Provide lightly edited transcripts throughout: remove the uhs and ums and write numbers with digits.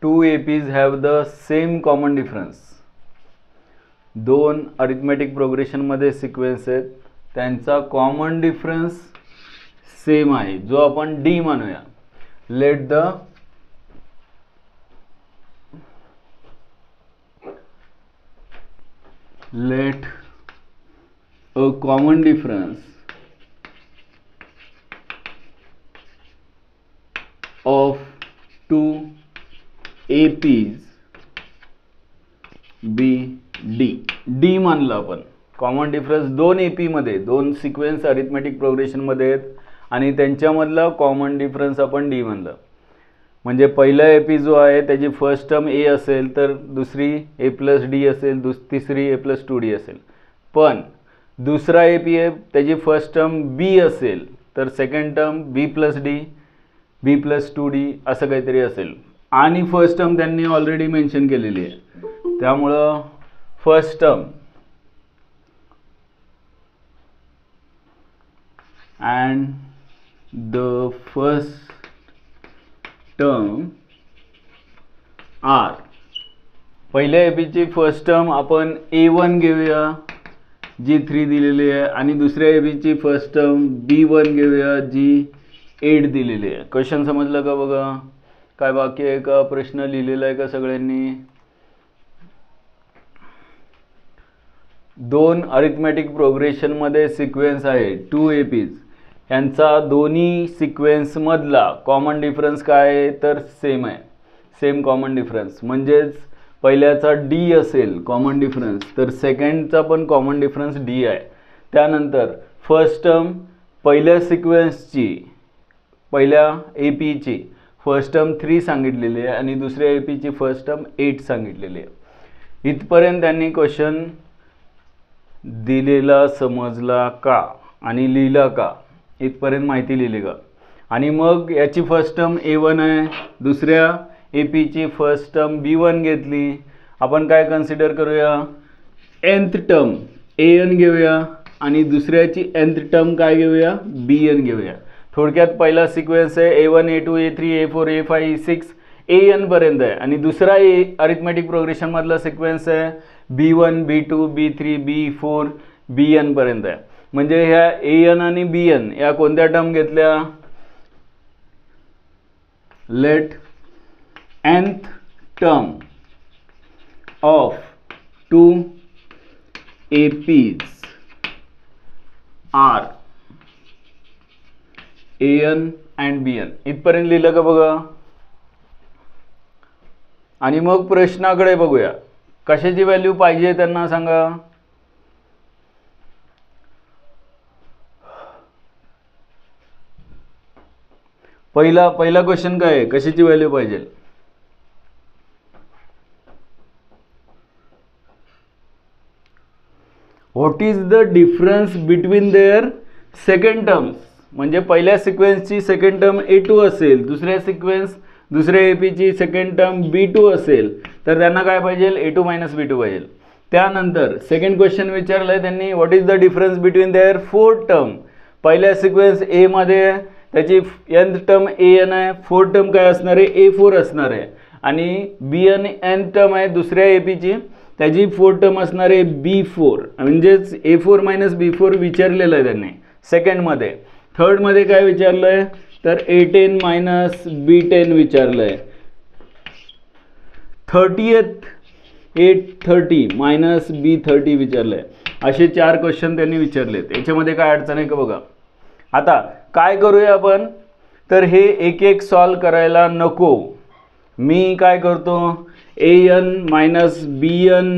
two APs have the same common difference. दोन arithmetic progression मध्ये sequence आहेत, त्यांचा कॉमन डिफरन्स सेम आहे, जो आपण डी मानूया. Let a common difference of two APs be D मानलं आपण. कॉमन डिफरन्स दोन AP मध्ये, दोन सिक्वेन्स अरिथमेटिक प्रोग्रेशन मध्ये आहेत आणि त्यांच्यामधला कॉमन डिफरन्स आपण D मानलं. म्हणजे पहिला AP जो आहे त्याची फर्स्ट टर्म A असेल तर दुसरी A+D असेल, तिसरी A+2D असेल. पण दुसरा AP आहे त्याची फर्स्ट टर्म B असेल तर सेकंड टर्म B+D, B+2D असं काहीतरी असेल. आणि फर्स्ट टर्म त्यांनी ऑलरेडी मेन्शन केलेली आहे, त्यामुळं first term and the first term are, पहिल्या AP ची फर्स्ट टर्म आपण A1 घेऊया जी 3 दिलेली आहे आणि दुसऱ्या AP ची फर्स्ट टर्म B1 घेऊया जी 8 दिलेली आहे. क्वेश्चन समजलं का बघा? काय बाकी आहे का? प्रश्न लिहिलेला आहे का सगळ्यांनी? दोन अरिथमेटिक प्रोग्रेशन मध्ये सिक्वेन्स आहे, टू APs, यांचा दोन्ही सिक्वेन्स मधला कॉमन डिफरन्स काय आहे तर सेम आहे, सेम कॉमन डिफरन्स. म्हणजेच पहिल्याचा D असेल कॉमन डिफरन्स तर सेकंडचा पण कॉमन डिफरन्स D आहे. त्यानंतर फर्स्ट टर्म पहिल्या सिक्वेन्सची, पहिल्या AP ची फर्स्ट टर्म 3 सांगितलेली आहे आणि दुसऱ्या AP ची फर्स्ट टर्म 8 सांगितलेली आहे. इथपर्यंत त्यांनी क्वेश्चन दिलेला समजला का आणि लिहिला का? इथपर्यंत माहिती लिहिली का? आणि मग याची फर्स्ट टर्म A1 आहे, दुसऱ्या AP ची फर्स्ट टर्म B1 घेतली. आपण काय कन्सिडर करूया? nth टर्म AN घेऊया आणि दुसऱ्याची nth टर्म काय घेऊया? BN घेऊया. थोडक्यात पहिला सिक्वेन्स आहे A1 A2 A3 A4 A5 A6 AN पर्यंत आहे आणि दुसरा अरिथमेटिक प्रोग्रेशन मधला सिक्वेन्स आहे B1 B2 B3 B4 BN पर्यंत आहे. म्हणजे ह्या AN आणि BN या कोणत्या टर्म घेतल्या? Let nth term of two APs are AN and BN. इथपर्यंत लिहिलं का बघा? आणि मग प्रश्नाकडे बघूया. कशाची व्हॅल्यू पाहिजे त्यांना सांगा. पहिला क्वेश्चन काय आहे? कशाची व्हॅल्यू पाहिजे? What is the difference between their second terms. म्हणजे पहिल्या सिक्वेन्सची सेकंड टर्म A2 असेल, दुसऱ्या AP ची सेकंड टर्म B2 असेल तर त्यांना काय पाहिजे? A2 - B2 पाहिजे. त्यानंतर सेकंड क्वेश्चन विचारलंय त्यांनी, what is the difference between their fourth term. पहिल्या सिक्वेन्स A मध्ये त्याची nth टर्म AN आहे, फोर्थ टर्म काय असणार आहे? A4 असणार आहे. आणि BN nth टर्म आहे दुसऱ्या AP ची, त्याची फोर्थ टर्म असणार आहे B4. म्हणजेच A4 - B4 विचारलेलं आहे त्यांनी सेकंड मध्ये. थर्ड मध्ये काय विचारलंय तर A10 - B10 विचारलंय. 30th A30 - B30 विचारलंय. असे 4 क्वेश्चन त्यांनी विचारलेत. याच्यामध्ये काय अडचण आहे का बघा? आता काय करूया आपण तर हे एक एक सॉल्व करायला नको. मी काय करतो? AN - BN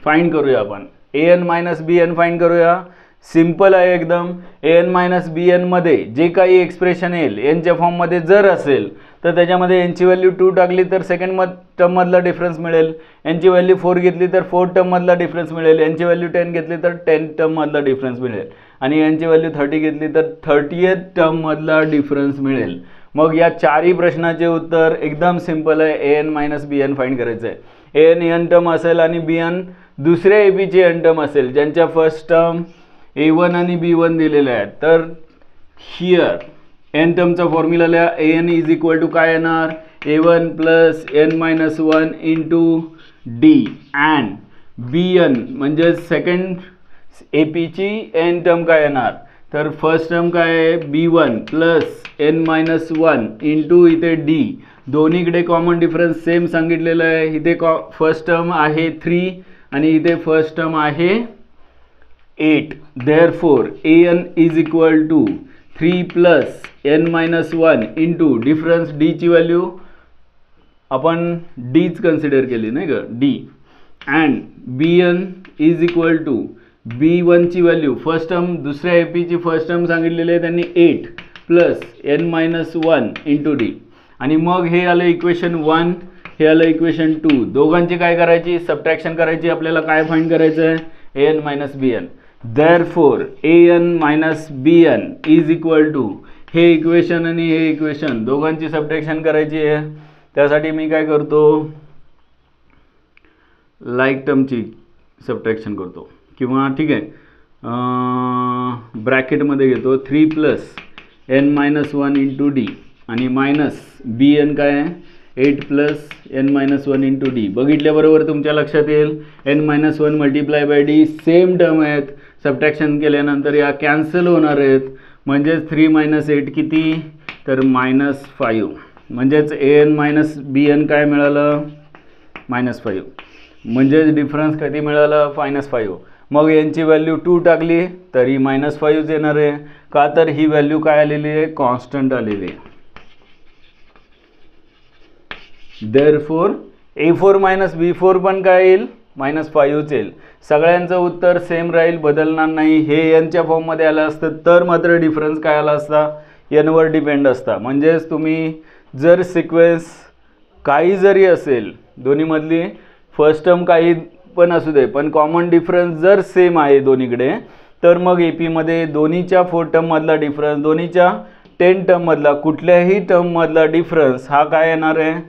फाइंड करूया आपण. AN - BN फाइंड करूया. सिंपल आहे एकदम. AN - BN मध्ये जे काही एक्सप्रेशन येईल n च्या फॉर्म मध्ये जर असेल तर त्याच्यामध्ये n ची व्हॅल्यू 2 टाकली तर सेकंड टर्म मधला डिफरन्स मिळेल. n ची व्हॅल्यू 4 घेतली तर फोर्थ टर्म मधला डिफरन्स मिळेल. n ची व्हॅल्यू 10 घेतली तर 10th टर्म मधला डिफरन्स मिळेल आणि n ची व्हॅल्यू 30 घेतली तर 30th टर्म मधला डिफरन्स मिळेल. मग या चारही प्रश्नाचे उत्तर एकदम सिंपल आहे. AN - BN फाइंड करायचं आहे. AN n टर्म असेल आणि BN दुसऱ्या AP ची n टर्म असेल ज्यांच्या फर्स्ट टर्म A1 आणि B1 दिलेले आहेत. तर हिअर n टर्मचा फॉर्म्युला लिहा. AN = काय येणार? a1 plus n minus 1 into D and bn म्हणजे सेकंड एपीची n टर्म काय येणार, तर फर्स्ट टर्म काय आहे b1 plus n minus 1 into इथे डी, दोन्हीकडे कॉमन डिफरन्स सेम सांगितलेलं आहे. इथे फर्स्ट टर्म आहे 3 आणि इथे फर्स्ट टर्म आहे 8. Therefore an is equal to 3 plus n minus 1 into difference d ची व्हॅल्यू आपण डीच कन्सिडर केली नाही का, D and bn is equal to b1 ची व्हॅल्यू फर्स्ट टर्म दुसऱ्या एपीची फर्स्ट टर्म सांगितलेली आहे त्यांनी 8 plus n minus 1 into D, आणि मग हे आलं इक्वेशन 1, हे आलं इक्वेशन 2. दोघांची काय करायची, सबट्रॅक्शन करायची. आपल्याला काय फाइंड करायचं आहे, an minus bn. Therefore an minus bn is equal to हे इक्वेशन आणि हे इक्वेशन दोघांची सबट्रॅक्शन करायची आहे. त्यासाठी मी काय करतो, लाईक टर्मची सबट्रॅक्शन करतो, किंवा ठीक आहे ब्रॅकेटमध्ये घेतो 3 plus n minus 1 into D आणि मायनस bn काय आहे 8 plus n minus 1 into D. बघितल्याबरोबर तुमच्या लक्षात येईल n minus 1 multiply by D same term आहेत, सबट्रॅक्शन केल्यानंतर या कॅन्सल होणार आहेत. म्हणजेच 3 मायनस 8 किती, तर मायनस 5. म्हणजेच an मायनस bn काय मिळालं, मायनस 5. म्हणजेच डिफरन्स किती मिळालं, मायनस 5. मग यांची व्हॅल्यू 2 टाकली तरी मायनस 5 येणार आहे, का तर ही व्हॅल्यू काय आलेली आहे, कॉन्स्टंट आलेली आहे. देअरफॉर a4 मायनस b4 पण काय येईल, मायनस 5 येईल. सगळ्यांचं उत्तर सेम राहील, बदलणार नाही. हे यांच्या फॉर्ममध्ये आलं असतं तर मात्र डिफरन्स काय आला असता, यांवर डिपेंड असता. म्हणजेच तुम्ही जर सिक्वेन्स काही जरी असेल, दोन्हीमधली फर्स्ट टर्म काही पण असू दे, पण कॉमन डिफरन्स जर सेम आहे दोन्हीकडे, तर मग एपीमध्ये दोन्हीच्या 4 टर्ममधला डिफरन्स, दोन्हीच्या 10 टर्ममधला कुठल्याही टर्ममधला डिफरन्स हा काय येणार आहे,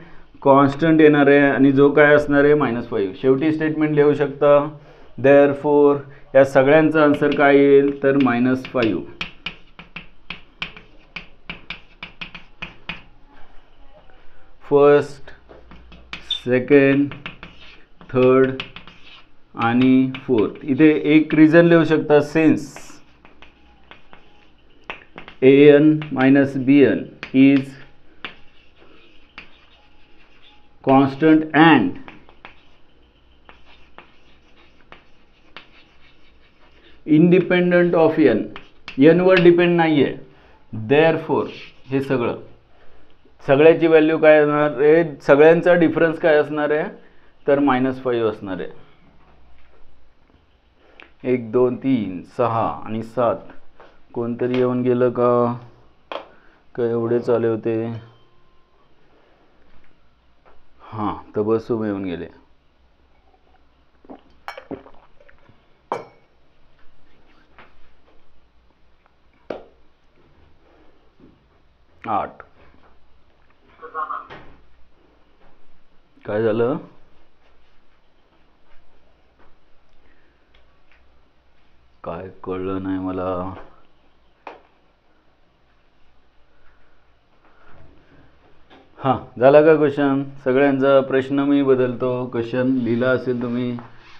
कॉन्स्टंट येणार आहे, आणि जो काय असणार आहे मायनस 5. शेवटी स्टेटमेंट लिहू शकता. देअरफॉर या सगळ्यांचा आन्सर काय येईल, तर मायनस 5. फर्स्ट, सेकंड, थर्ड आणि फोर्थ. इथे एक रिझन लिहू शकता, since an minus bn is constant and independent of n वर डिपेंड नाही आहे. देअरफॉर हे सगळ्याची व्हॅल्यू काय असणार आहे, सगळ्यांचा डिफरन्स काय असणार आहे, तर मायनस 5 असणार आहे. 1 2 3 6 आणि 7 कोणतरी येऊन गेलं का, काय एवढेच आले होते, हां तबसुम येऊन गेले. 8 काय झालं, काय कळलं नाही मला. हां झाला का क्वेश्चन, सगळ्यांचा प्रश्न मी बदलतो. क्वेश्चन लिहिला असेल तुम्ही,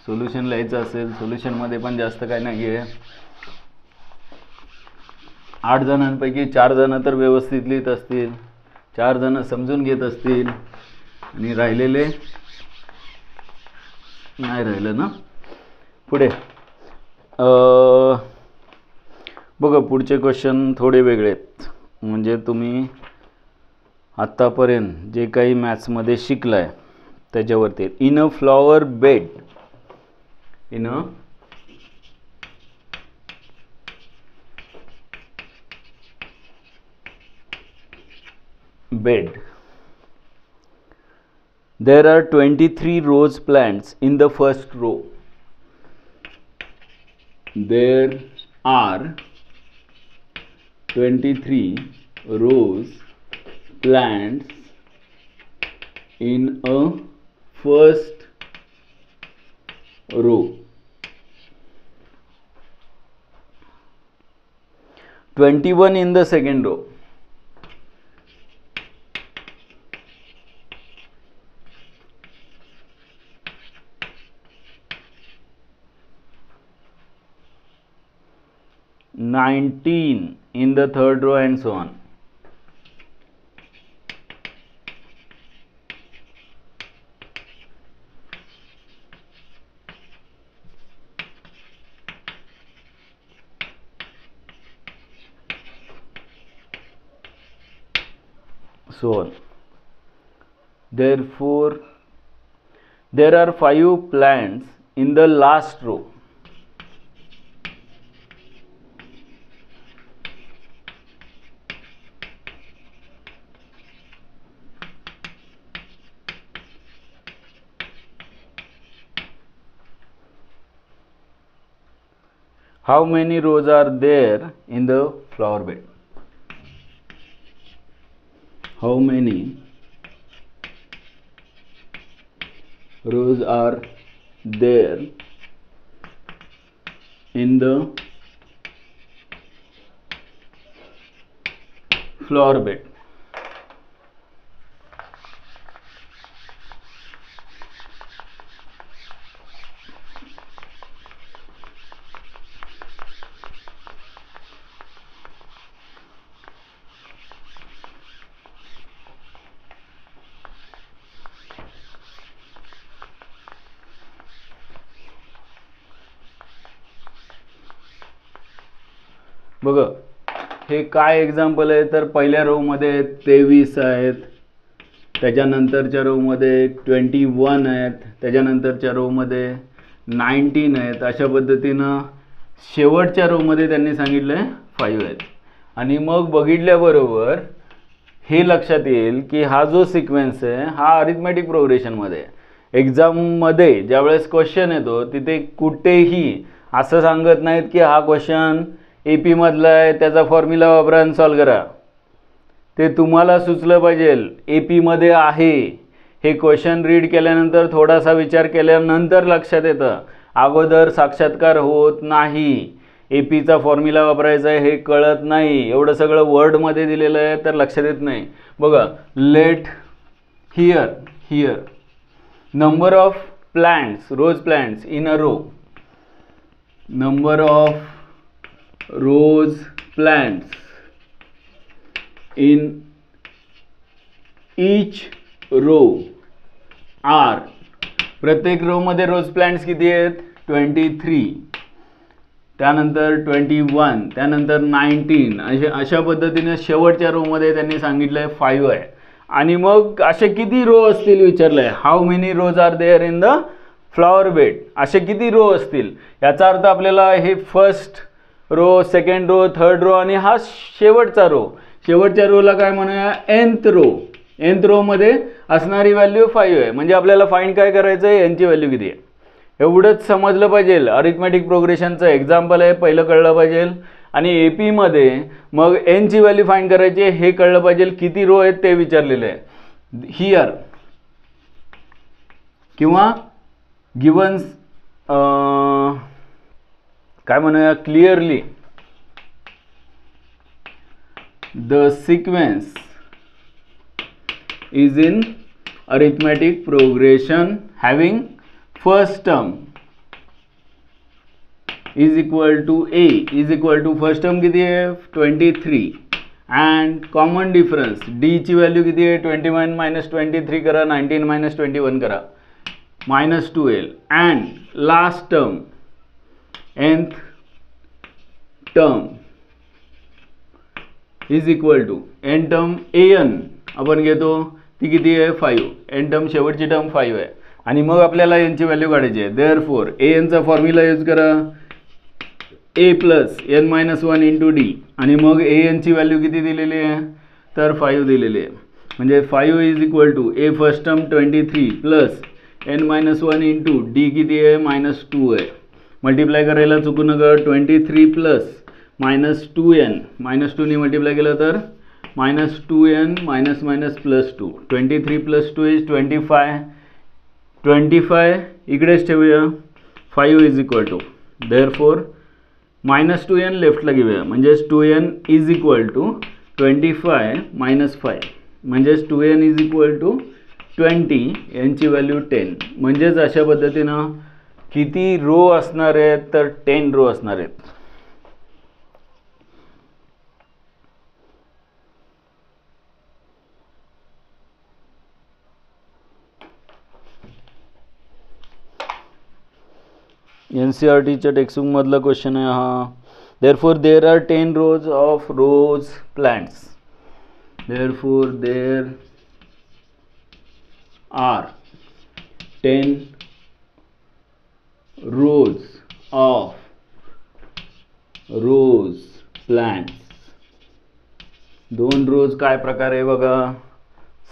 सोल्युशन लिहायचं असेल, सोल्युशनमध्ये पण जास्त काय नाही आहे. 8 जणांपैकी 4 जण तर व्यवस्थित लिहित असतील, 4 जण समजून घेत असतील, आणि राहिलेले नाही राहिलं ना. पुढे बघा, पुढचे क्वेश्चन थोडे वेगळे आहेत. म्हणजे तुम्ही आत्तापर्यंत जे काही मॅथ्समध्ये शिकला आहे त्याच्यावरती. In a flower bed, in a bed there are 23 rose plants in the first row. There are 23 rose plants in a first row. 21 in the second row. 19 in the third row and so on. So on. Therefore, there are 5 plants in the last row. How many rows are there in the flower bed? How many rows are there in the flower bed? बघा, हे काय example आहे तर पहिल्या row मध्ये 23 आहेत, त्याच्यानंतरच्या row मध्ये 21 आहेत, त्याच्यानंतरच्या रो मध्ये 19 आहेत. अशा पद्धतीनं शेवटच्या रो मध्ये त्यांनी सांगितलंय 5 आहेत. आणि मग बघितल्याबरोबर हे लक्षात येईल की हा जो सिक्वेन्स आहे हा अरिथमेटिक प्रोग्रेशनमध्ये एक्झाममध्ये ज्यावेळेस क्वेश्चन येतो तिथे कुठेही असं सांगत नाहीत की हा क्वेश्चन AP मधला आहे, त्याचा फॉर्म्युला वापरा आणि सॉल्व करा. ते तुम्हाला सुचलं पाहिजे AP मध्ये आहे. हे क्वेश्चन रीड केल्यानंतर थोडासा विचार केल्यानंतर लक्षात येतं, अगोदर साक्षात्कार होत नाही. APचा फॉर्म्युला वापरायचा आहे हे कळत नाही, एवढं सगळं वर्डमध्ये दिलेलं आहे तर लक्षात येत नाही. बघा, let here number of plants, rose plants in a row, number of rose plants in each row are, प्रत्येक रो मध्ये रोज प्लांट्स किती आहेत 23, त्यानंतर 21, त्यानंतर 19. अशा पद्धतीने शेवटच्या रो मध्ये त्यांनी सांगितलंय 5 आहे. आणि मग असे किती रो असतील विचारलंय, how many rows are there in the flower bed, असे किती रो असतील. याचा अर्थ आपल्याला हे first row, second row, third row आणि हा शेवटचा रो, शेवटच्या रोला काय म्हणूया nth रो. nth रो मध्ये असणारी व्हॅल्यू 5 आहे. म्हणजे आपल्याला फाइंड काय करायचं आहे, n ची व्हॅल्यू किती आहे एवढंच समजलं पाहिजे. अरिथमेटिक प्रोग्रेशनचं एक्झाम्पल आहे, पहिलं कळलं पाहिजे. आणि AP मध्ये मग n ची व्हॅल्यू फाइंड करायची हे कळलं पाहिजे. किती रो आहेत ते विचारलेलं आहे. हिअर किंवा गिवन काय म्हणूया clearly the sequence is in arithmetic progression having first term is equal to A is equal to first term किती आहे 23 अँड कॉमन डिफरन्स D ची व्हॅल्यू किती आहे 21 मायनस 23 करा, 19 मायनस 21 करा, -2L and last term nth term is equal to n term an आपण घेतो ती किती आहे 5. n टर्म शेवटची टर्म 5 आहे. आणि मग आपल्याला n ची व्हॅल्यू काढायची आहे. देअरफॉर an चा फॉर्म्युला यूज करा a plus n minus 1 into D. आणि मग an ची व्हॅल्यू किती दिलेली आहे तर 5 दिलेली आहे. म्हणजे 5 is equal to a first term 23 plus n minus 1 into D किती आहे -2 आहे. मल्टिप्लाय करायला चुकू नका, 23 प्लस -2n, -2 ने मल्टिप्लाय केलं तर -2n मायनस मायनस +2, 23 + 2 इज 25 इकडेच ठेवूया. 5 is equal to therefore -2n लेफ्टला घेऊया, म्हणजेच 2n इज इक्वल टू 25 - 5, म्हणजेच 2n इज इक्वल टू 20, यांची व्हॅल्यू 10. म्हणजेच अशा पद्धतीनं किती रो असणार आहेत तर 10 रो असणार आहेत. NCERTच्या टेक्स्टबुकमधला क्वेश्चन आहे हा. Therefore there are 10 rows of rose plants. Therefore there are 10 rows of rose plants. 2 रोज काय प्रकार आहे बघा,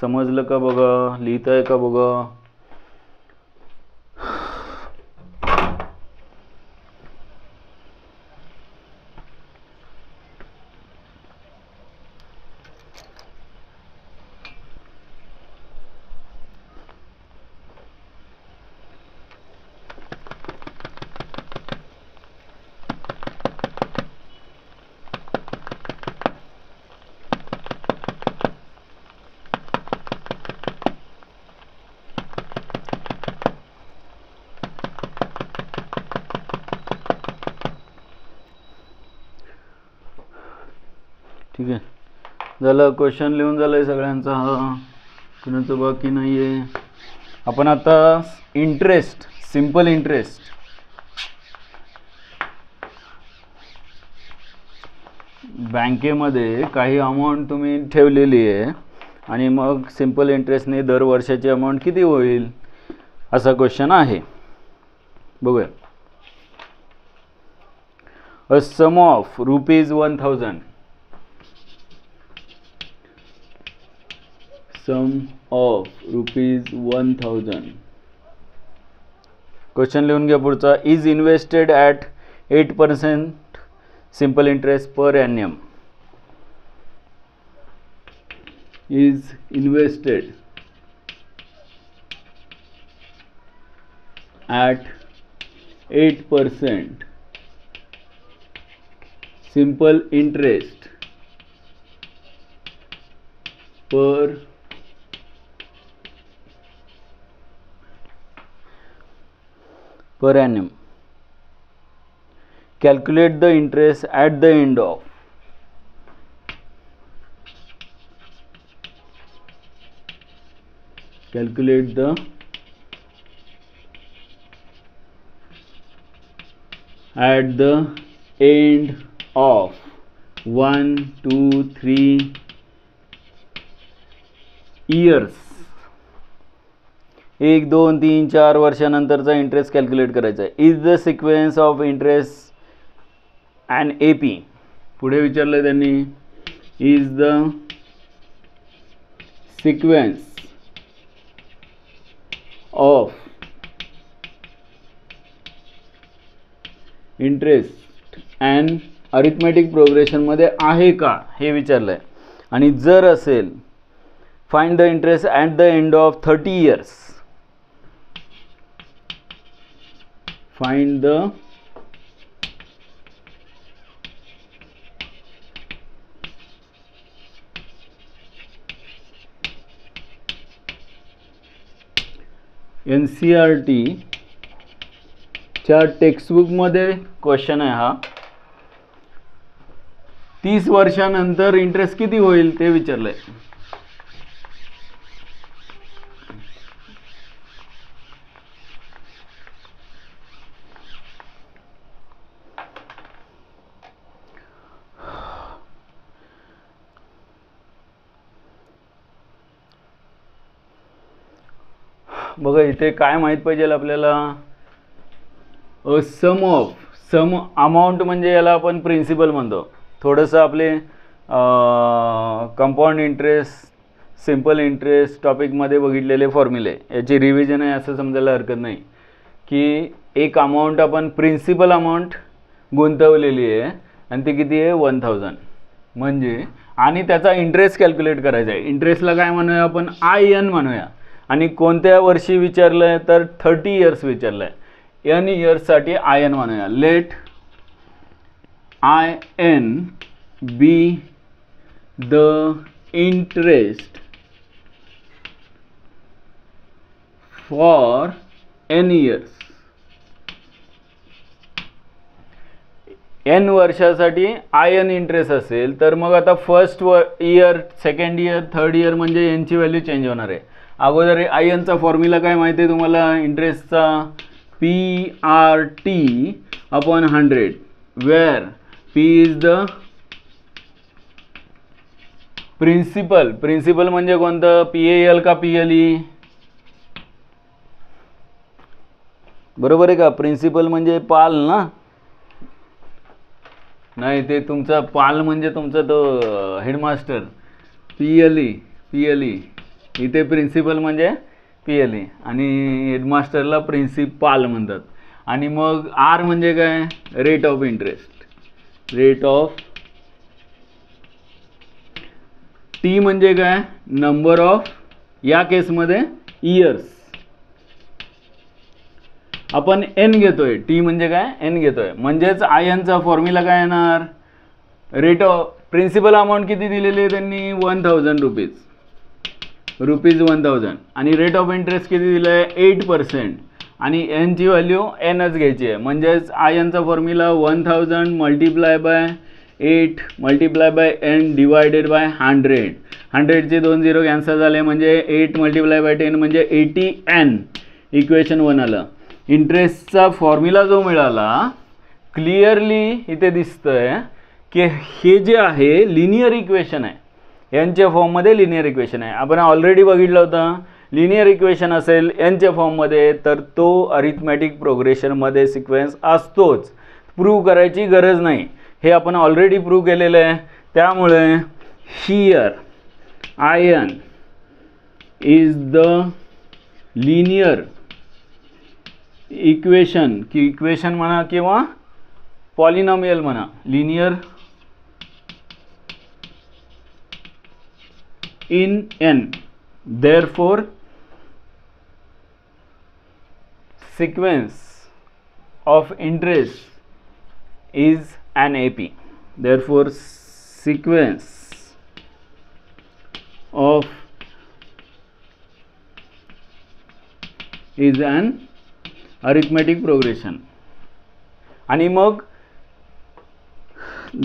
समजलं का बघा, लिहिताय का बघा. ठीक आहे, झालं. क्वेश्चन लिहून झालंय सगळ्यांचा, हा कुणाचं बाकी नाही आहे. आपण आता इंटरेस्ट, सिंपल इंटरेस्ट, बँकेमध्ये काही अमाऊंट तुम्ही ठेवलेली आहे आणि मग सिंपल इंटरेस्टने दर वर्षाची अमाऊंट किती होईल असा क्वेश्चन आहे. बघूया. A sum of ₹1000, sum of ₹1000. Question लिहून घ्या पुढचा. Is invested at 8% simple interest per annum. Is invested at 8% simple interest per annum. Calculate the interest at the end of. Calculate the at the end of 1, 2, 3 years. 1, 2, 3, 4 वर्षानंतरचा interest calculate करायचा आहे. Is the sequence of interest and AP. पुढे विचारलं आहे त्यांनी, is the sequence of interest and arithmetic प्रोग्रेशनमध्ये आहे का हे विचारलं आहे. आणि जर असेल, find the interest at the end of 30 years. Find the NCERT च्या टेक्स्टबुकमध्ये क्वेश्चन आहे हा. 30 वर्षानंतर इंटरेस्ट किती होईल ते विचारलंय. बघा इथे काय माहीत पाहिजे आपल्याला, सम अमाऊंट म्हणजे याला आपण प्रिन्सिपल म्हणतो. थोडंसं आपले कंपाऊंड इंटरेस्ट, सिंपल इंटरेस्ट टॉपिकमध्ये बघितलेले फॉर्म्युले, याची रिव्हिजन आहे असं समजायला हरकत नाही. की एक अमाऊंट आपण प्रिन्सिपल अमाऊंट गुंतवलेली आहे आणि ती किती आहे 1000 म्हणजे, आणि त्याचा इंटरेस्ट कॅल्क्युलेट करायचा आहे. इंटरेस्टला काय म्हणूया आपण, IN म्हणूया. आणि कोणत्या वर्षी विचारलं आहे तर 30 years विचारलं आहे. N इयर्ससाठी IN म्हणूया. Let IN be the interest for N years. N वर्षासाठी IN इंटरेस्ट असेल तर मग आता first year, second year, third year म्हणजे यांची व्हॅल्यू चेंज होणार आहे. अगोदर IN चा फॉर्म्युला काय माहिती आहे तुम्हाला इंटरेस्टचा, PRT upon 100, where P is the principal म्हणजे कोणतं, PAL का PLE, बरोबर आहे का? प्रिन्सिपल म्हणजे पाल ना, नाही ते तुमचा पाल म्हणजे तुमचा तो हेडमास्टर, PLE इथे प्रिन्सिपल म्हणजे PLE आणि हेडमास्टरला प्रिन्सिपाल म्हणतात. आणि मग R म्हणजे काय, rate of interest, rate of. T म्हणजे काय, नंबर ऑफ, या केसमध्ये इयर्स. आपण N घेतोय, T म्हणजे काय, N घेतोय, म्हणजेच IN चा फॉर्म्युला काय येणार, रेट ऑफ प्रिन्सिपल अमाऊंट किती दिलेली आहे त्यांनी, 1000 रुपीज 1000, आणि रेट ऑफ इंटरेस्ट किती दिलं आहे, 8%, आणि N ची व्हॅल्यू Nच घ्यायची आहे. म्हणजेच IN चा formula 1000 multiply by 8 multiply by N divided by 100. 100 चे 2 0 कॅन्सल झाले, म्हणजे 8 मल्टिप्लाय बाय 10 म्हणजे 80N. इक्वेशन 1 आलं. इंटरेस्टचा फॉर्म्युला जो मिळाला, क्लिअरली इथे दिसतंय की हे जे आहे लिनियर इक्वेशन आहे, यांच्या फॉर्ममध्ये लिनियर इक्वेशन आहे. आपण ऑलरेडी बघितलं होतं, लिनियर इक्वेशन असेल यांच्या फॉर्ममध्ये तर तो अरिथमॅटिक प्रोग्रेशनमध्ये सिक्वेन्स असतोच, प्रूव्ह करायची गरज नाही, हे आपण ऑलरेडी प्रूव्ह केलेलं आहे. त्यामुळे here IN is the linear equation, की इक्वेशन म्हणा किंवा पॉलिनॉमियल म्हणा, linear in N. Therefore sequence of interest is an AP. Therefore sequence of is an arithmetic progression. आणि मग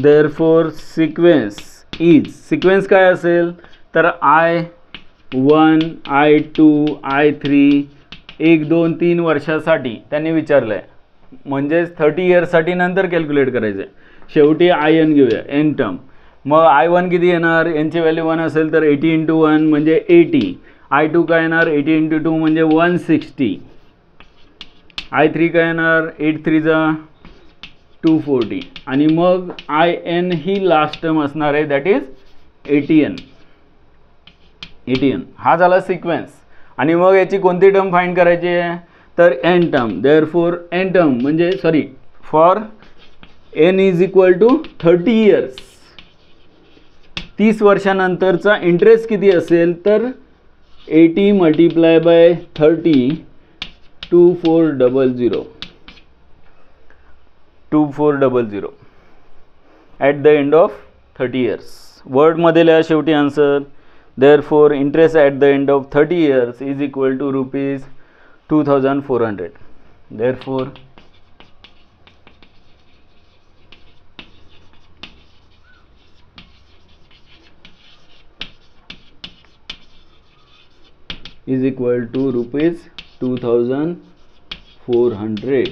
therefore sequence काय असेल तर I1 I2 I3 1 2 3 वर्षासाठी त्यांनी विचारलं आहे, म्हणजेच 30 इयर्ससाठी नंतर कॅल्क्युलेट करायचं आहे. शेवटी IN घेऊया, N टर्म. मग I1 किती येणार, यांची व्हॅल्यू 1 असेल तर 80 × 1 म्हणजे 80. I2 काय येणार, 80 × 2 म्हणजे 160. I3 काय येणार, 8 3 240. आणि मग IN ही लास्ट टर्म असणार आहे, दॅट इज 80N. हा झाला सिक्वेन्स. आणि मग याची कोणती टर्म फाइंड करायची आहे तर N term. Therefore N term म्हणजे sorry for N is equal to 30 years, 30 वर्षानंतरचा इंटरेस्ट किती असेल तर 80 multiply by 30 2400 at the end of 30 years. वर्डमध्ये लिहा शेवटी answer. Therefore interest at the end of 30 years is equal to rupees 2400. Therefore is equal to rupees 2400.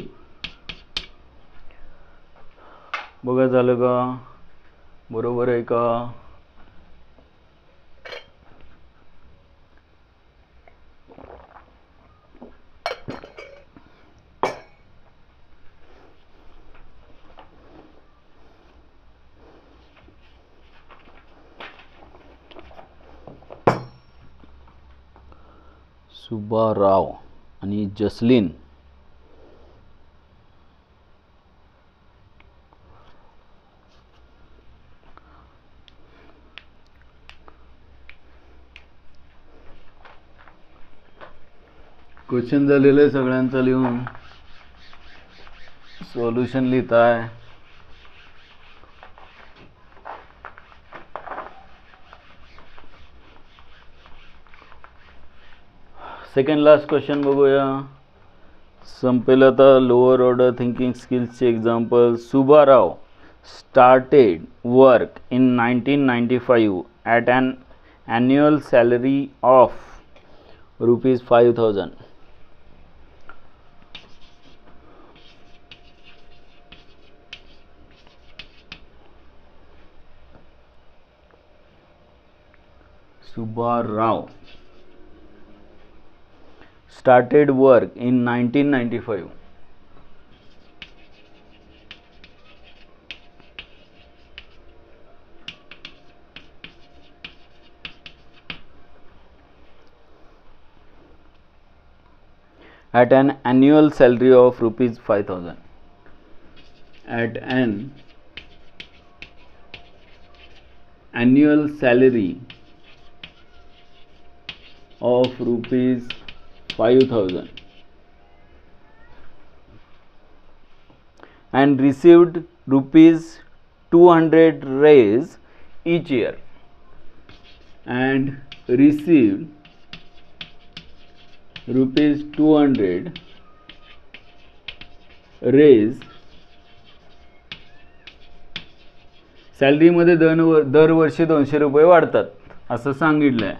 बघा झालं का, बरोबर आहे का? सुब्बाराव आणि जसलीन क्वेश्चन झालेलं आहे सगळ्यांचं लिहून, सॉल्युशन लिहिताय. सेकंड लास्ट क्वेश्चन बघूया, संपेल आता. लोअर ऑर्डर थिंकिंग स्किल्सचे example. Subbarao started work in 1995 at an annual salary of rupees 5000. Subbarao started work in 1995. At an annual salary of rupees 5,000. At an annual salary of rupees 5,000 and received rupees 200 raise each year. And received rupees 200 raise. सॅलरीमध्ये दरवर्षी 200 रुपये वाढतात असं सांगितलं आहे,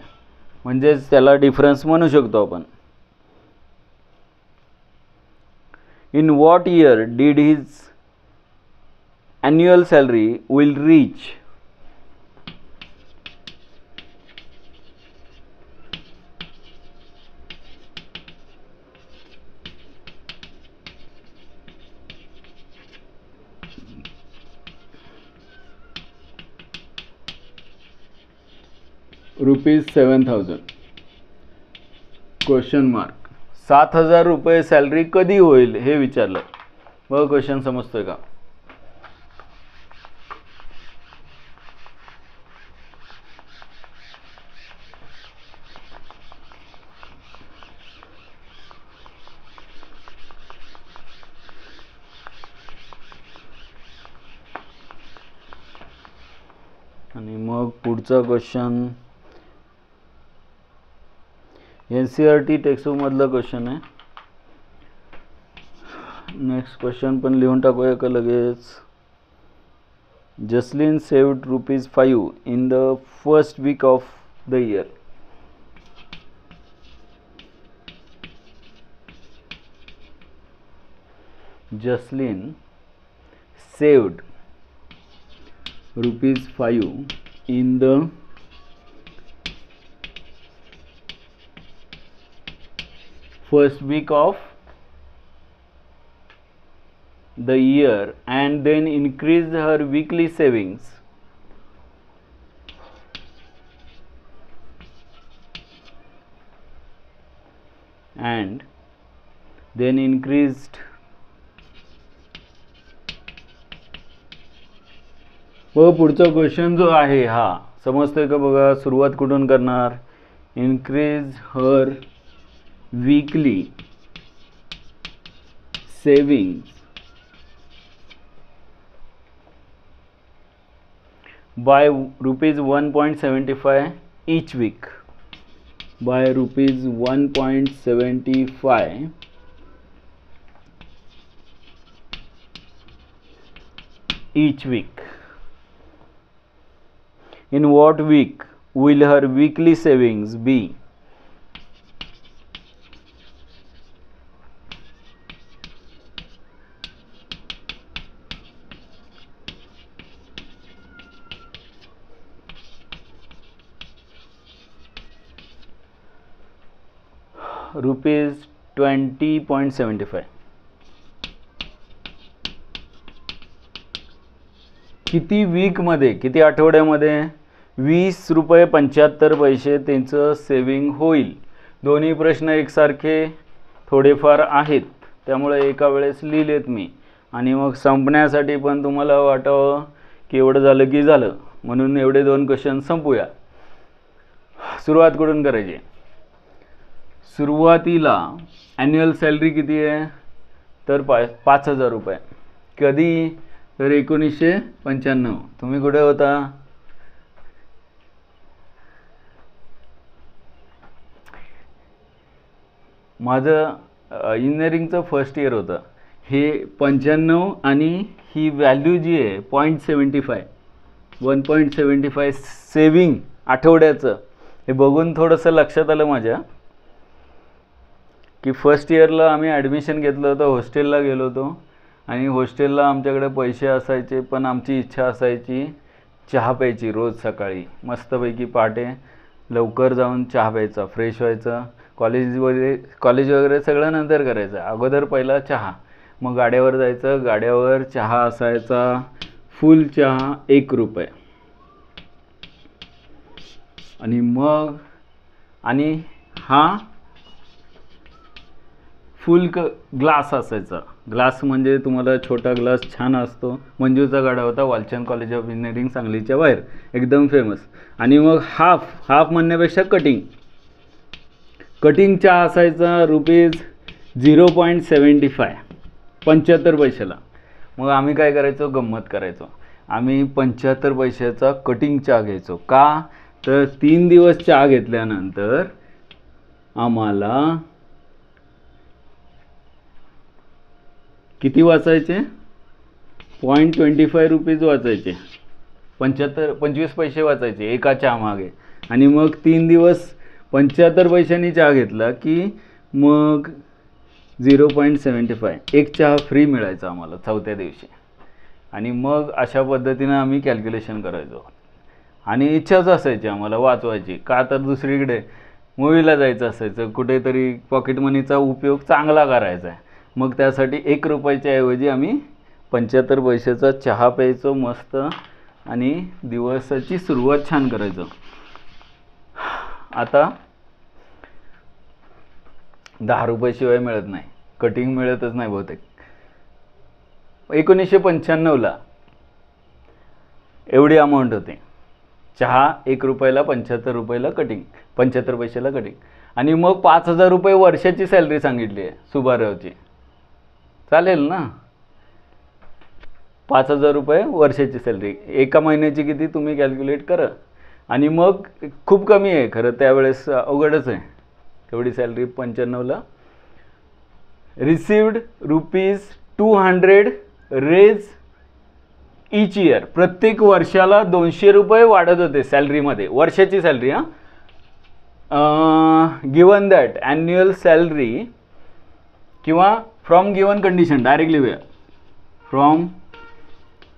म्हणजेच त्याला difference म्हणू शकतो आपण. In what year did his annual salary will reach rupees 7,000 question mark. 7,000 रुपये सॅलरी कधी होईल हे विचारलं. बघ क्वेश्चन समजतोय का? आणि मग पुढचा क्वेश्चन NCERT टेक्स्टबुक मधला क्वेश्चन आहे. नेक्स्ट क्वेश्चन पण लिहून टाकूया का लगेच. Jasleen saved rupees 5 in the first week of the year. Jasleen saved rupees 5 in the first week of the year and then increased her weekly savings and then increased व पुढचा question जो आहे हा समजतोय का बघा. सुरुवात कुठून करणार. Increase her weekly savings by rupees 1.75 each week. by rupees 1.75 each week. In what week will her weekly savings be? Rupees 20.75. किती वीक मध्ये, किती आठवड्यामध्ये 20 रुपये 75 पैसे त्यांचं सेविंग होईल. दोन्ही प्रश्न एकसारखे थोडेफार आहेत, त्यामुळे एका वेळेस लिहिलेत मी. आणि मग संपण्यासाठी पण तुम्हाला वाटावं की एवढं झालं की झालं, म्हणून एवढे दोन क्वेश्चन संपूया. सुरुवात कुठून करायची. सुरुवातीला ॲन्युअल सॅलरी किती आहे तर 5,000 रुपये. कधी तर 1995. तुम्ही कुठे होता. माझं इंजिनिअरिंगचं फर्स्ट इयर होतं. हे 95 आणि ही व्हॅल्यू जी आहे 0.75 1.75 सेविंग आठवड्याचं, हे बघून थोडंसं लक्षात आलं माझ्या की फर्स्ट इयरला आम्ही ॲडमिशन घेतलं होतं, हॉस्टेलला गेलो होतो. आणि हॉस्टेलला आमच्याकडे पैसे असायचे, पण आमची इच्छा असायची चहा प्यायची रोज सकाळी मस्तपैकी पहाटे लवकर जाऊन चहा प्यायचा, फ्रेश व्हायचं, कॉलेज वगैरे सगळं नंतर करायचं, अगोदर पहिला चहा, मग गाड्यावर जायचं, गाड्यावर चहा असायचा, फुल चहा 1 रुपये, आणि मग हा फुल ग्लास असायचा. ग्लास म्हणजे तुम्हाला छोटा ग्लास छान असतो, मंजूचा गाडा होता, वालचंद कॉलेज ऑफ इंजिनिअरिंग सांगलीच्या बाहेर, एकदम फेमस. आणि मग हाफ म्हणण्यापेक्षा कटिंग चहा असायचा ₹0.75, 75 पैशाला. मग आम्ही काय करायचो, गंमत करायचो, आम्ही 75 पैशाचा कटिंग चहा घ्यायचो. का तर 3 दिवस चहा घेतल्यानंतर आम्हाला किती वाचायचे, ₹0.25 वाचायचे, 25 पैसे वाचायचे एका चहा मागे. आणि मग 3 दिवस 75 पैशांनी चहा घेतला की मग 0.75, एक चहा फ्री मिळायचा आम्हाला 4थ्या दिवशी. आणि मग अशा पद्धतीनं आम्ही कॅल्क्युलेशन करायचो. आणि इच्छाच असायची आम्हाला वाचवायची, का तर दुसरीकडे मूवीला जायचं असायचं, कुठेतरी पॉकेट मनीचा उपयोग चांगला करायचा आहे. मग त्यासाठी 1 रुपयाच्या ऐवजी आम्ही 75 पैशाचा चहा प्यायचो मस्त, आणि दिवसाची सुरुवात छान करायचो. आता 10 रुपयाशिवाय मिळत नाही, कटिंग मिळतच नाही बहुतेक. 1995ला एवढी अमाऊंट होते. चहा 1 रुपयाला, 75 रुपयाला कटिंग, 75 पैशाला कटिंग. आणि मग 5,000 रुपये वर्षाची सॅलरी सांगितली आहे सुबारावची, चालेल ना? 5,000 रुपये वर्षाची सॅलरी, एका महिन्याची किती तुम्ही कॅल्क्युलेट करा. आणि मग खूप कमी आहे खरं, त्यावेळेस अवघडच आहे तेवढी सॅलरी 95ला. रिसिव्ड ₹200 रेज इच इयर, प्रत्येक वर्षाला 200 रुपये वाढत होते सॅलरीमध्ये, वर्षाची salary. Given that annual salary किंवा फ्रॉम गिवन कंडिशन, डायरेक्टली लिहूया, from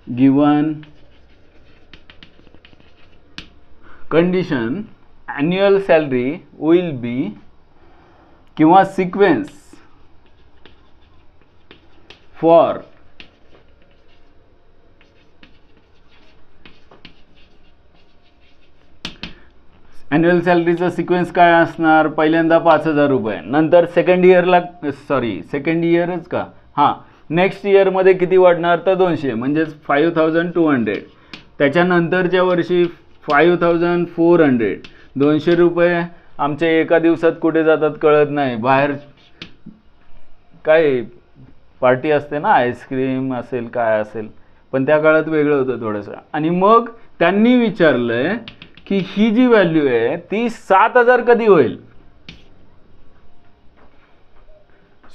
given condition annual salary will be, किंवा सिक्वेन्स फॉर ॲन्युअल सॅलरीचा सिक्वेन्स काय असणार, पहिल्यांदा 5,000 रुपये, नंतर सेकंड इयरच का, हां, नेक्स्ट इयरमध्ये किती वाढणार तर 200, म्हणजेच 5,200. त्याच्यानंतरच्या वर्षी 5,400. 200 रुपये आमच्या एका दिवसात कुठे जातात कळत नाही, बाहेर काय पार्टी असते ना, आईस्क्रीम असेल काय असेल, पण त्या काळात वेगळं होतं थोडंसं. आणि मग त्यांनी विचारलं की ही जी व्हॅल्यू आहे ती 7,000 कधी होईल,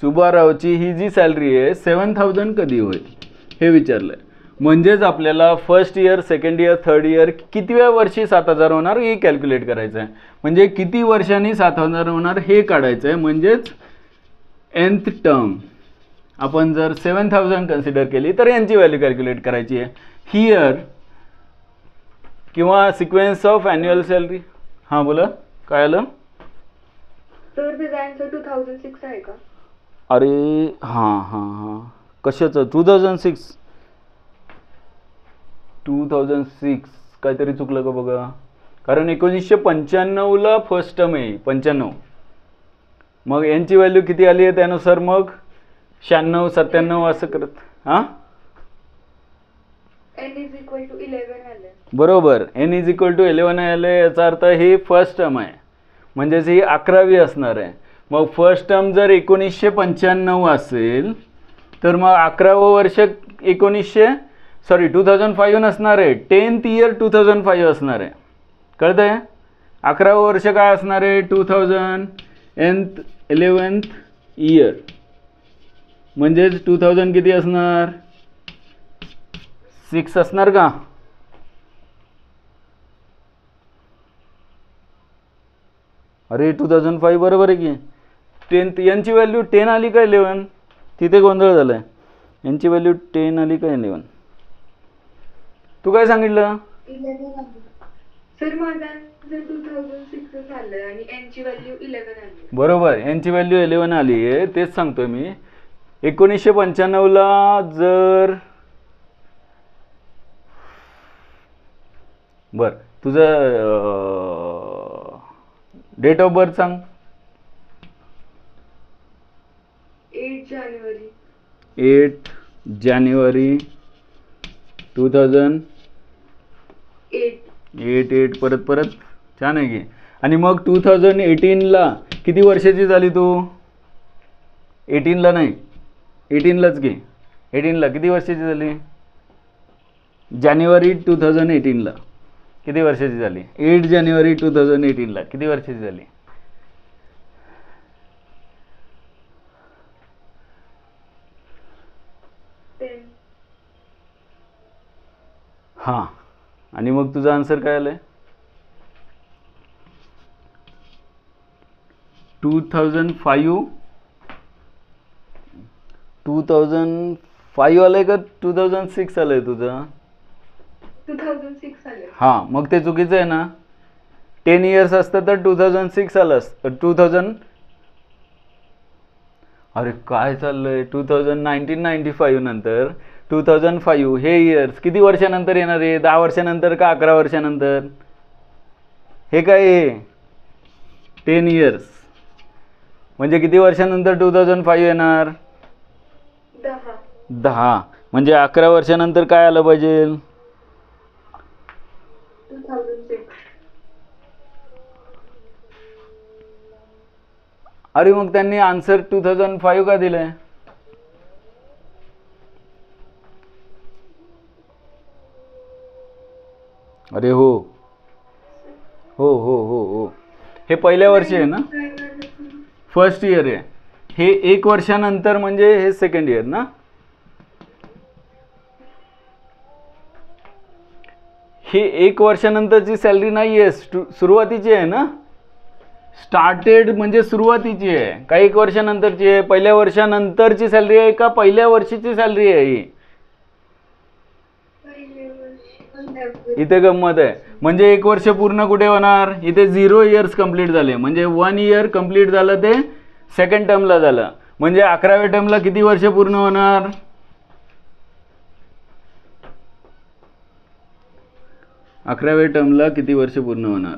सुबारावची ही जी सॅलरी आहे 7,000 कधी होईल हे विचारलंय. म्हणजेच आपल्याला first year, second year, third year कितव्या वर्षी 7,000 होणार हे कॅल्क्युलेट करायचं आहे. म्हणजे किती वर्षांनी 7,000 होणार हे काढायचं आहे. म्हणजेच nth टर्म आपण जर 7,000 कन्सिडर केली तर यांची व्हॅल्यू कॅल्क्युलेट करायची आहे. हियर किंवा सिक्वेन्स ऑफ ॲन्युअल सॅलरी. हां बोला, काय आलं सर? त्याचा आन्सर 2006 आहे का? अरे हां कशाचं 2006 काहीतरी चुकलं का बघा, कारण 1995ला फर्स्ट टर्म आहे 95. मग यांची व्हॅल्यू किती आली आहे त्यानुसार मग 96, 97 असं करत. हां n=11 आले. बरोबर, n=11 आले. याचा अर्थ ही फर्स्ट टर्म आहे, म्हणजेच ही 11वी असणार आहे. मग फर्स्ट टर्म जर 1995 असेल तर मग 11वं वर्ष 2005 नसणार आहे, 10th इयर 2005 असणार आहे. कळतंय? 11वं वर्ष काय असणार आहे 11th इयर, म्हणजेच 2000 किती असणार 6 असणार का? अरे 2005 बरोबर आहे की. 10th यांची व्हॅल्यू 10 आली का 11? तिथे गोंधळ झालाय. यांची व्हॅल्यू 10 आली का 11? तू काय सांगितलं? सर माझा आन्सर 2006 आलं आणि n ची व्हॅल्यू 11 आली. बरोबर, यांची व्हॅल्यू 11 आली आहे, तेच सांगतोय मी. 1995ला जर बर तुझं डेट ऑफ बर्थ सांग. 8 जानेवारी 8 जानेवारी 2008. 8 परत परत छान आहे की. आणि मग 2018ला किती वर्षाची झाली तू? 18ला नाही, 18लाच घे. 18ला किती वर्षाची झाली? जानेवारी 2018ला किती वर्षाची झाली? 8 जानेवारी 2018ला किती वर्षाची झाली? हां, आणि मग तुझा आन्सर काय आलाय? 2005 आलंय का 2006 आलंय तुझं? 2006 आलं. हां, मग ते चुकीचं आहे ना. 10 इयर्स असतं तर 2006 आलं असतं. 2000 अरे काय चाललंय, 1995 नंतर 2005 हे इयर्स किती वर्षानंतर येणार आहे? 10 वर्षानंतर का 11 वर्षानंतर? हे काय आहे? 10 इयर्स म्हणजे किती वर्षानंतर 2005 येणार? 10 म्हणजे 11 वर्षानंतर काय आलं पाहिजे? 2006. अरे मग त्यांनी आन्सर 2005 का दिलंय? अरे हो हो हो हो हो, हे पहिल्या वर्षी आहे ना, फर्स्ट इयर आहे. हे 1 वर्षानंतर म्हणजे हे सेकंड इयर ना. हे 1 वर्षानंतरची सॅलरी नाही आहे, सुरुवातीची आहे ना. स्टार्टेड म्हणजे सुरुवातीची आहे का 1 वर्षानंतरची आहे? पहिल्या वर्षानंतरची सॅलरी आहे का पहिल्या वर्षीची सॅलरी आहे ही? इथे गंमत आहे. म्हणजे 1 वर्ष पूर्ण कुठे होणार? इथे 0 इयर्स कंप्लीट झाले, म्हणजे 1 इयर कंप्लीट झालं ते सेकंड टर्मला झालं. म्हणजे 11व्या टर्मला किती वर्ष पूर्ण होणार? 11व्या टर्मला किती वर्ष पूर्ण होणार?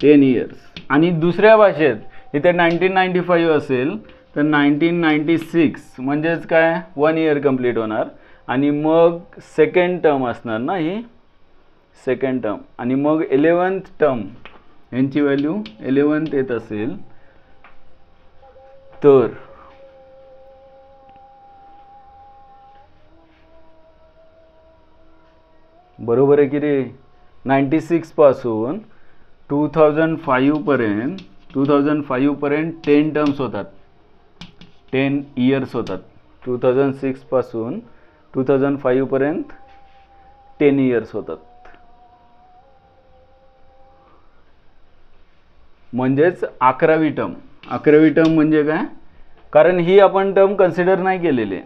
10 इयर्स. आणि दुसऱ्या भाषेत इथे 1995 असेल तर 1996 म्हणजेच काय 1 इयर कंप्लीट होणार. आणि मग सेकंड टर्म असणार ना ही, सेकंड टर्म. आणि मग 11th टर्म यांची व्हॅल्यू 11th येत असेल तर बरोबर आहे की रे. 96 पासून 2005 पर्यंत 10 टर्म्स होतात, 10 इयर्स होतात. 2006 पासून 2005 पर्यंत 10 इयर्स होतात. म्हणजेच 11वी टर्म. 11वी टर्म म्हणजे काय? कारण ही आपण टर्म कन्सिडर नाही केलेली.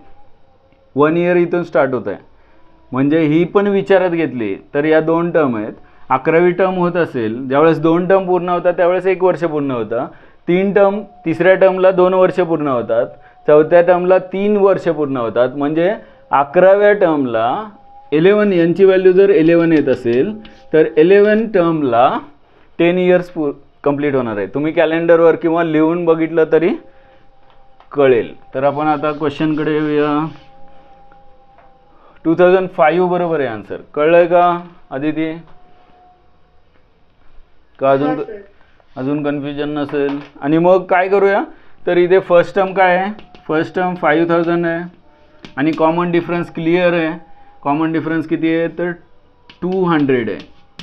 1 इयर इथून स्टार्ट होत आहे, म्हणजे ही पण विचारात घेतली तर या 2 टर्म आहेत. 11वी टर्म होत असेल ज्यावेळेस 2 टर्म पूर्ण होतात त्यावेळेस 1 वर्ष पूर्ण होतं. 3 टर्म, तिसऱ्या टर्मला 2 वर्ष पूर्ण होतात. चौथ्या टर्मला 3 वर्ष पूर्ण होतात. म्हणजे 11व्या टर्मला 11 यांची व्हॅल्यू जर 11 येत असेल तर 11 टर्मला 10 इयर्स कंप्लीट होणार आहे. तुम्ही कॅलेंडरवर किंवा लिहून बघितलं तरी कळेल. तर आपण आता क्वेश्चनकडे येऊया. 2005 बरोबर आहे आन्सर. कळलंय का आदिती? का अजून कन्फ्युजन नसेल? आणि मग काय करूया, तर इथे फर्स्ट टर्म काय आहे? फर्स्ट टर्म 5000 आहे आणि कॉमन डिफरन्स क्लिअर आहे. कॉमन डिफरन्स किती आहे तर 200 आहे.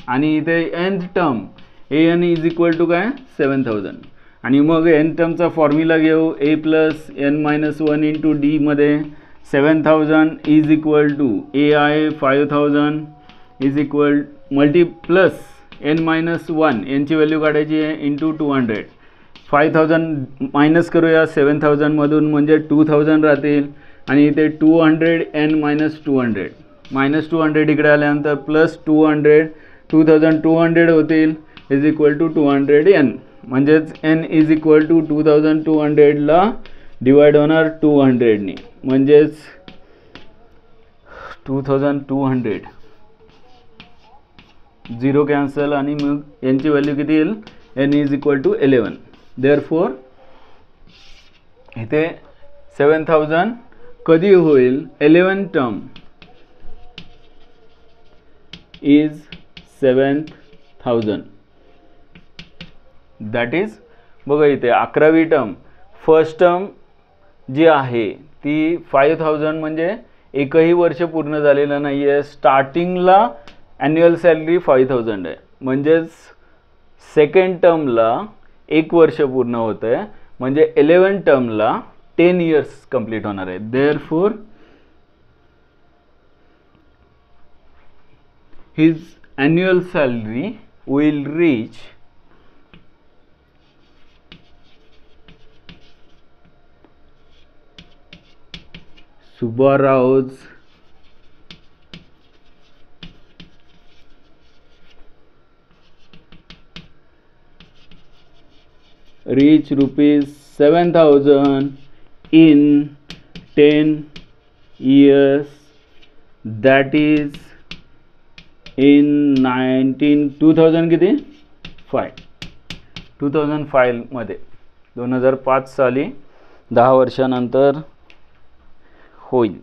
आणि इथे nth term an is equal to काय 7000. आणि मग n टर्मचा फॉर्म्युला घेऊ. a plus n minus 1 into D मध्ये 7000 is equal to ai 5000 is equal multi plus n minus 1 यांची व्हॅल्यू काढायची आहे इंटू 200. 5000 मायनस करूया 7000 मधून म्हणजे 2000 राहतील. आणि इथे 200 n मायनस 200 इकडे आल्यानंतर प्लस 200 2200 होतील इज इक्वल टू 200n, म्हणजेच n इज इक्वल टू 2200ला डिवाइड होणार 200नी, म्हणजेच 2200 0 कॅन्सल आणि मग यांची व्हॅल्यू किती येईल, n is equal to 11. Therefore इथे 7000 कधी होईल, 11 टर्म इज 7000. दॅट इज बघा इथे 11वी टर्म, फर्स्ट टर्म जी आहे ती 5000 म्हणजे एकही वर्ष पूर्ण झालेलं नाही आहे, स्टार्टिंगला ॲन्युअल सॅलरी 5000 आहे, म्हणजेच सेकंड टर्मला 1 वर्ष पूर्ण होतं आहे, म्हणजे 11 टर्मला 10 इयर्स कंप्लीट होणार आहे. Therefore his annual salary will reach Subbarau's reach rupees 7000 in 10 years, that is in 2000 किती 2005 मध्ये 2005 साली 10 वर्षानंतर होईल.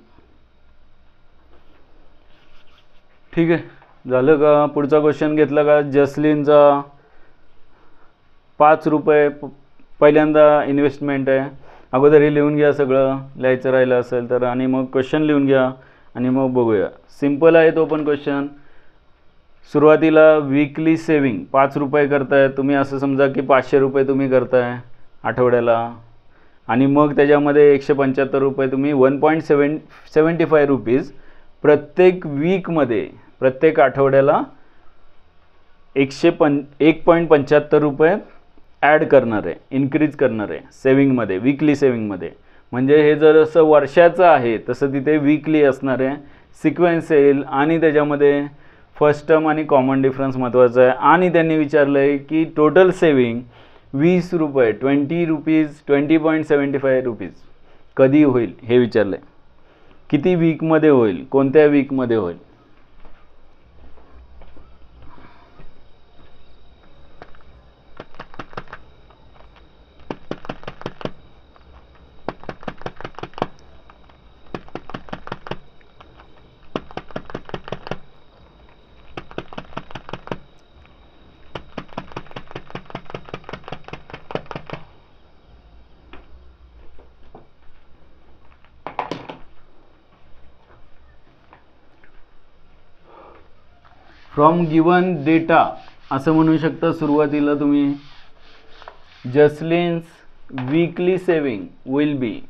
ठीक आहे, झालं का? पुढचा क्वेश्चन घेतला का? जसलीनचा 5 रुपये पहिल्यांदा इन्व्हेस्टमेंट आहे. अगोदर हे लिहून घ्या, सगळं लिहायचं राहिलं असेल तर, आणि मग क्वेश्चन लिहून घ्या आणि मग बघूया. सिम्पल आहे तो पण क्वेश्चन. सुरुवातीला वीकली सेविंग 5 रुपये करताय तुम्ही, असं समजा की 500 रुपये तुम्ही करताय आठवड्याला, आणि मग त्याच्यामध्ये 175 रुपये तुम्ही 1.75 रुपीज प्रत्येक वीकमध्ये, प्रत्येक आठवड्याला 1.75 रुपये ॲड करणार आहे, इन्क्रीज करणार आहे सेविंगमध्ये, वीकली सेविंगमध्ये. म्हणजे हे जर असं वर्षाचं आहे तसं तिथे वीकली असणार आहे, सिक्वेन्स येईल, आणि त्याच्यामध्ये फर्स्ट टर्म आणि कॉमन डिफरन्स महत्त्वाचा आहे. आणि त्यांनी विचारलं आहे की टोटल सेविंग 20 रुपये 20.75 रुपीज कधी होईल हे विचारलं आहे. किती वीकमध्ये होईल, कोणत्या वीकमध्ये होईल. फ्रॉम गिवन डेटा असं म्हणू शकता. सुरुवातीला तुम्ही Jaslin's weekly saving will be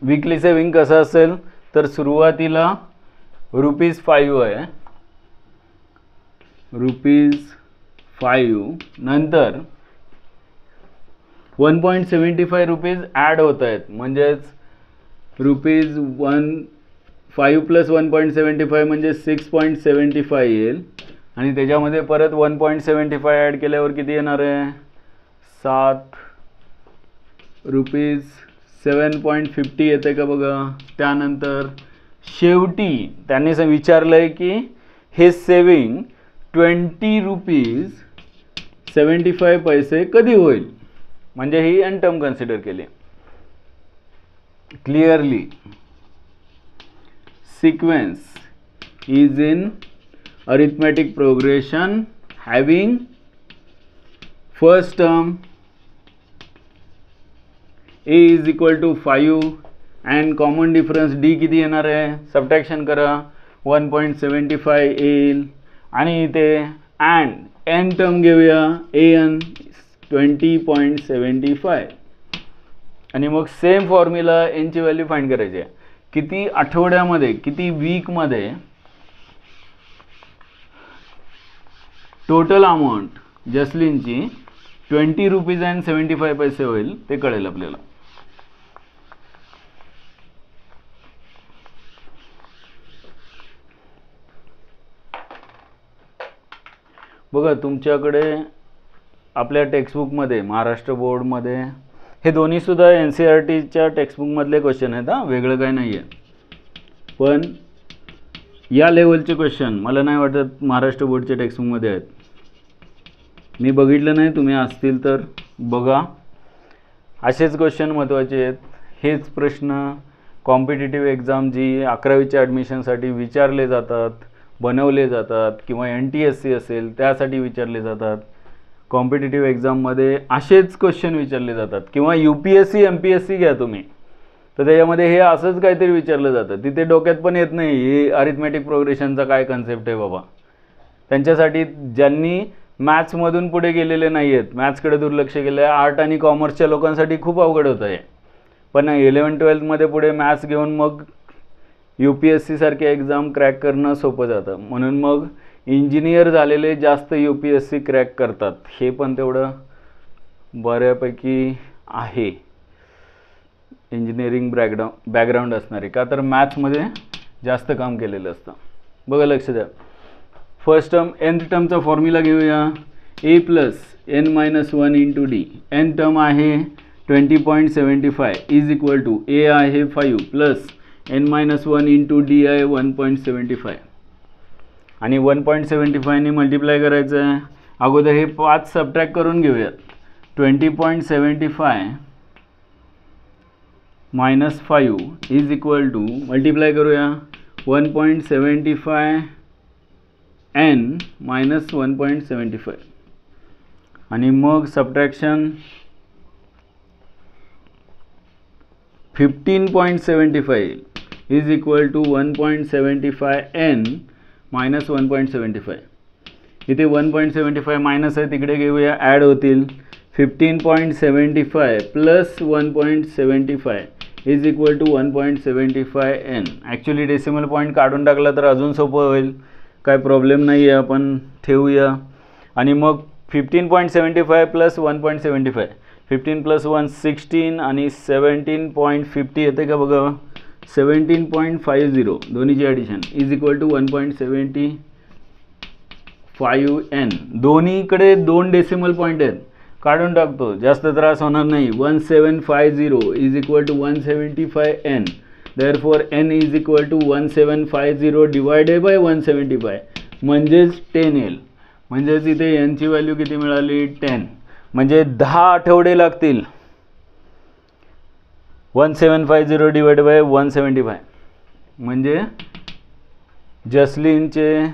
weekly saving कसं असेल तर सुरुवातीला ₹5 आहे, ₹5 नंतर 1.75 रुपीज ॲड होत आहेत, म्हणजेच ₹5 + 1.75 म्हणजे 6.75 येईल, आणि त्याच्यामध्ये परत 1.75 ॲड केल्यावर किती येणार आहे, ₹7.50 येते का बघा. त्यानंतर शेवटी त्यांनी विचारलं आहे की हे सेविंग ₹20.75 कधी होईल, म्हणजे ही एन टर्म कन्सिडर केली. Clearly sequence is in arithmetic progression having first term a is equal to 5 and common difference d किती येणार आहे, सबट्रॅक्शन करा, 1.75 येईल, आणि इथे अँड n टर्म घेऊया, an 20.75 आणि मग सेम फॉर्म्युला एनची व्हॅल्यू फाइंड करायची आहे. किती आठवड्यामध्ये, किती वीकमध्ये टोटल अमाऊंट जसलीनची 20 रुपीज अँड 75 पैसे होईल ते कळेल आपल्याला. बघा तुमच्याकडे आपल्या टेक्स्टबुकमध्ये, महाराष्ट्र बोर्डमध्ये हे दोन्हीसुद्धा NCERTच्या टेक्स्टबुकमधले क्वेश्चन आहेत हां, वेगळं काही नाही आहे. पण या लेवलचे क्वेश्चन मला नाही वाटत महाराष्ट्र बोर्डच्या टेक्स्टबुकमध्ये आहेत. मी बघितलं नाही, तुम्ही असतील तर बघा. असेच क्वेश्चन महत्त्वाचे आहेत. हेच प्रश्न कॉम्पिटिटिव्ह एक्झाम जी 11वीच्या ॲडमिशनसाठी विचारले जातात, बनवले जातात, किंवा NTSC असेल त्यासाठी विचारले जातात. कॉम्पिटिटिव्ह एक्झाममध्ये असेच क्वेश्चन विचारले जातात, किंवा UPSC MPSC घ्या तुम्ही, तर त्याच्यामध्ये हे असंच काहीतरी विचारलं जातं. तिथे डोक्यात पण येत नाही हे अरिथमॅटिक प्रोग्रेशनचा काय कन्सेप्ट आहे बाबा. त्यांच्यासाठी ज्यांनी मॅथ्समधून पुढे गेलेले नाही आहेत, मॅथ्सकडे दुर्लक्ष केलं आहे, आर्ट आणि कॉमर्सच्या लोकांसाठी खूप अवघड होतं आहे. पण 11-12मध्ये पुढे मॅथ्स घेऊन मग UPSC सारखे एक्झाम क्रॅक करणं सोपं जातं. म्हणून मग इंजिनियर झालेले जास्त UPSC क्रॅक करतात. हे पण तेवढं बऱ्यापैकी आहे इंजिनिअरिंग बॅकग्राऊंड असणारे, का तर मॅथ्समध्ये जास्त काम केलेलं असतं. बघा लक्ष द्या. फर्स्ट टर्म nth टर्मचा फॉर्म्युला घेऊया. a + n-1 × d. n term आहे 20.75 इज इक्वल टू a आहे 5 प्लस n-1 × d आहे 1.75 आणि 1.75 ने मल्टिप्लाय करायचं आहे. अगोदर हे 5 सबट्रॅक्ट करून घेऊयात. 20.75 minus 5 is equal to multiply करूया 1.75 n मायनस 1.75 आणि मग subtraction 15.75 is equal to 1.75 n minus 1.75. इथे 1.75 मायनस आहे, तिकडे घेऊया, ॲड होतील. 15.75 plus 1.75 is equal to 1.75 n. Actually decimal point काढून टाकला तर अजून सोपं होईल, काय प्रॉब्लेम नाही आहे, आपण ठेवूया. आणि मग 15.75 प्लस 1.75, 15 प्लस 1 16 आणि 17.50 येते का बघा. 17.50 दोन्हीची addition is equal to 1.75 n. दोन्हीकडे 2 डेसिमल पॉईंट आहेत, काढून टाकतो, जास्त त्रास होणार नाही. 1750 is equal to 175 n. Therefore n is equal to 1750 divided by 175 म्हणजेच 10 येईल. म्हणजेच इथे यांची व्हॅल्यू किती मिळाली 10. म्हणजे 10 आठवडे लागतील 1750 डिवाइड बाय 175. म्हणजे जसलीनचे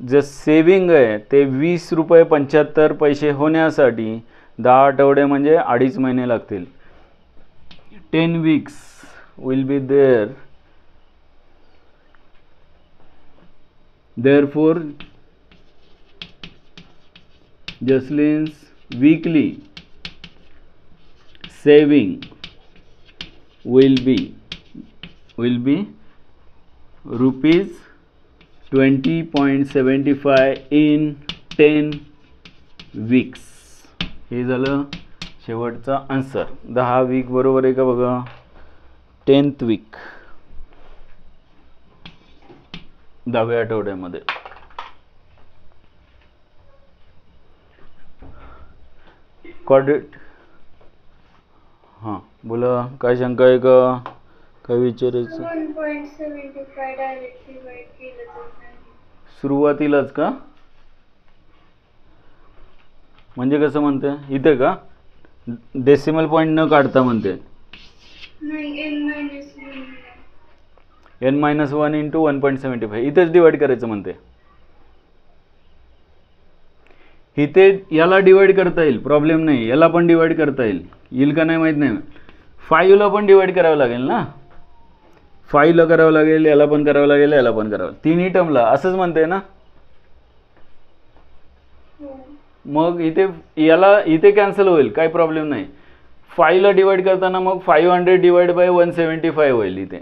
जे सेविंग आहे ते 20 रुपये 75 पैसे होण्यासाठी 10 आठवडे म्हणजे 2.5 महिने लागतील. 10 weeks will be there. Therefore Jaslin's weekly saving will be rupees 20.75 in 10 weeks. हे झालं शेवटचा आन्सर. 10 वीक बरोबर आहे का बघा. 10th week 10व्या आठवड्यामध्ये. कॉर्डिनेट हां बोला, काय शंका आहे का, काय विचारायचं. 1.75 डायरेक्टली डिवाइड केलं तर नाही. सुरुवातीलाच का, म्हणजे कसं म्हणते इथे का डेसिमल पॉईंट न काढता म्हणते. नाही n-1 इंटू 1.75 इथेच डिवाइड करायचं म्हणते. इथे याला डिवाइड करता येईल, प्रॉब्लेम नाही, याला पण डिवाइड करता येईल का नाही माहीत नाही. 5 ला पण डिवाइड करावं लागेल ना, 5 ला करावं लागेल, याला पण करावं लागेल, याला पण करावं, तिन्ही टर्मला असंच म्हणते ना. मग इथे याला इथे कॅन्सल होईल, काही प्रॉब्लेम नाही. फाईव्हला डिवाईड करताना मग 500 डिवाइड बाय 175 होईल इथे.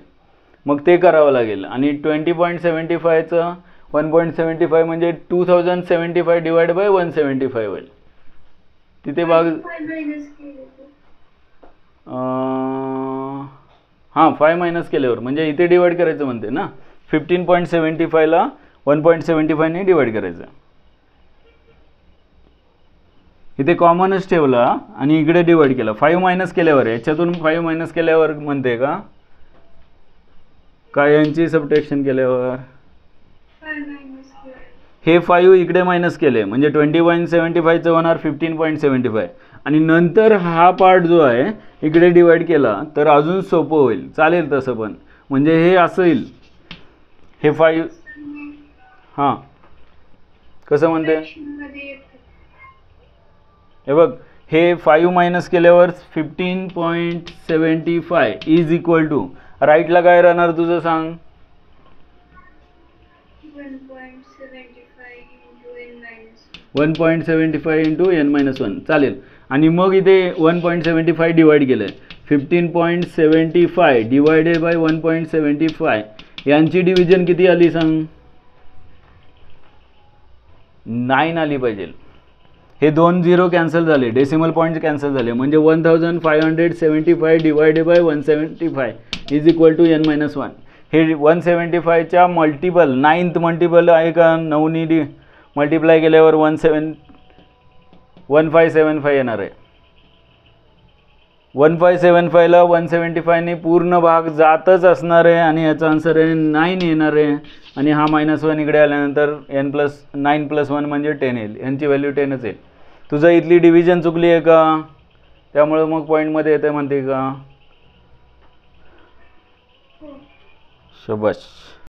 मग ते करावं लागेल. आणि 20.75चं 1.75 म्हणजे 2075 डिवाइड बाय 175 होईल. तिथे भाग हां 5 मायनस केल्यावर म्हणजे इथे डिवाइड करायचं म्हणते ना. 15.75ला 1.75ने डिवाइड करायचं. इथे कॉमनच ठेवला आणि इकडे डिवाइड केला. 5 मायनस केल्यावर याच्यातून 5 मायनस केल्यावर म्हणते का काय यांची सबट्रॅक्शन केल्यावर हे 5 इकडे मायनस केले म्हणजे 20.75चं होणार 15.75 आणि नंतर हा पार्ट जो आहे इकडे डिवाइड केला तर अजून सोपं होईल. चालेल तसं पण म्हणजे हे असं येईल. हे 5 हां कसं म्हणते हे बघ हे 5 मायनस केल्यावर 15.75 इज इक्वल टू राईटला काय राहणार तुझं सांग. 1.75 इंटू n-1 चालेल. आणि मग इथे 1.75 डिवाइड केलं आहे. 15.75 डिवायडेड बाय 1.75 यांची डिव्हिजन किती आली सांग. 9 आली पाहिजे. हे 2 0 कॅन्सल झाले. डेसिमल पॉईंट कॅन्सल झाले म्हणजे 1575 divided by 175 is equal to n-1. हे 175च्या मल्टिपल 9th मल्टिपल आहे का. 9नी मल्टिप्लाय केल्यावर 1575 येणार आहे. 1575ला 175ने पूर्ण भाग जातच असणार आहे आणि याचा आन्सर आहे 9 येणार आहे. आणि हा -1 इकडे आल्यानंतर n+9 + 1 म्हणजे 10 येईल. यांची व्हॅल्यू 10च येईल. तुझं इथली डिव्हिजन चुकली आहे का त्यामुळे मग पॉईंटमध्ये येते म्हणते का. शबाश.